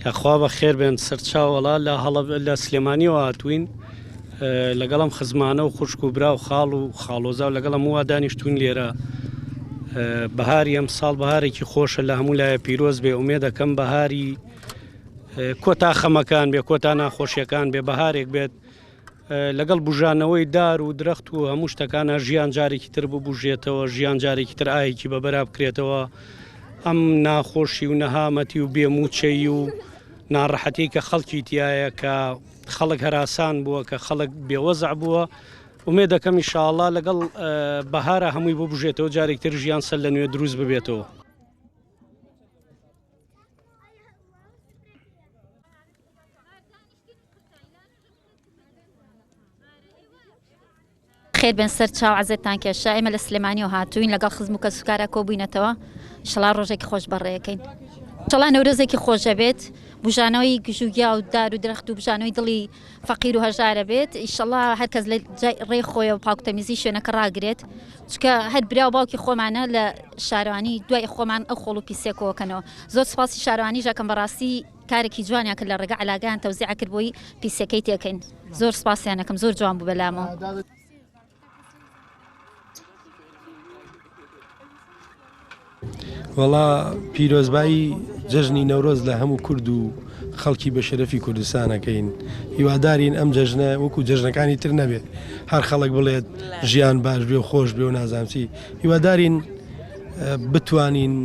یاخوا بە خێر بێن سەرچاوەڵا لە سلێمانیەوە هاتوین لەگەڵم خزمانە و خوشک و برا و خاڵ و خاڵۆزا و لەگەڵم وا دانیشتوین لێرە بەهاری ئەم ساڵ بەهارێکی خۆشە لە هەموو لایە پیرۆز بێ ئومێ دەکەم بەهاری کۆتا خەمەکان بێ کۆتا ناخۆشیەکان بێ بەهارێک بێت لەگەڵ بژانەوەی دار و درەخت و هەموو شتەکانە ژیان جارێکی تر ببژێتەوە ژیان جارێکی تر ئایەکی بەبەرا بکرێتەوە ئەم ناخۆشی و نەهامەتی و بێموچەی و ناڕەحەتی کە خەڵکی تایە کە خەڵک هەراسان بووە کە خەڵک بێوەزع بووە ومێ دەکەم ئینشاءڵڵا لەگەڵ بەهارە هەمووی ببژێتەوە جارێک تر ژیان سەر لە نوێ دروست ببێتەوە. خێر بن سەر چاو عەزێتان کێشا ئێمە لە سلێمانیەوە هاتووین لەگەڵ خزم و کەسوکارە کۆبووینەتەوە ئینشەڵا ڕۆژێکی خۆش بەڕێەکەین ئینشەڵا نەورۆزێکی خۆشە بێت بژانەوەی گژوگیا و دار و درەخت و بژانەوەی دڵی فەقیر و هەژارە بێت ئینشەڵا هەرکەس لە ڕێی خۆیە و پاکتەمیزی شوێنەکە ڕاگرێت چکە هەر برا و باوکی خۆمانە لە شارەوانی دوای خۆمان ئەو خۆڵ و پیسێکەوەکەنەوە زۆر سپاسی شارەوانی ژەکەم بەڕاستی کارێکی جوانیان کرد لە ڕێگە عەلاگەیان تەوزیع کرد بۆی پیسەکەی تێکەین زۆر سپاسیانەکەم زۆر جوان بوو بەلامەوە. وەڵا پیرۆزبایی جەژنی نەورۆز لە هەموو کورد و خەڵکی بە شەرەفی کوردستانەکەین هیوادارین ئەم جەژنە وەکو جەژنەکانی تر نەبێت هەر خەڵک بڵێت ژیان باش بێ و خۆش بێ و نازانچی هیوادارین بتوانین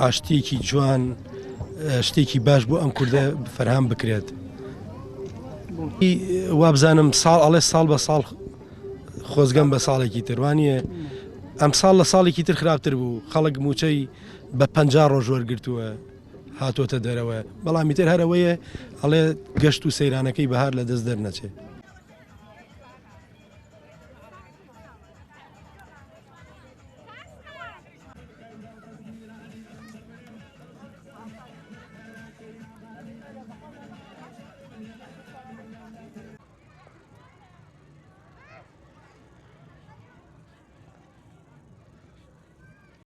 ئاشتێکی جوان شتێکی باش بۆ ئەم کوردە فەرهەم بکرێت وابزانم ساڵ ئەڵێ ساڵ بە ساڵ خۆزگەم بە ساڵێکی تروانیە ئەم ساڵ لە ساڵێکی تر خراپتر بوو خەڵک موچەی بە 50 ڕۆژ وەرگرتووە هاتۆتە دەرەوە بەڵامی تر هەرەوەیە ئەڵێ گەشت و سەیرانەکەی بەهار لە دەست دەرنەچێت.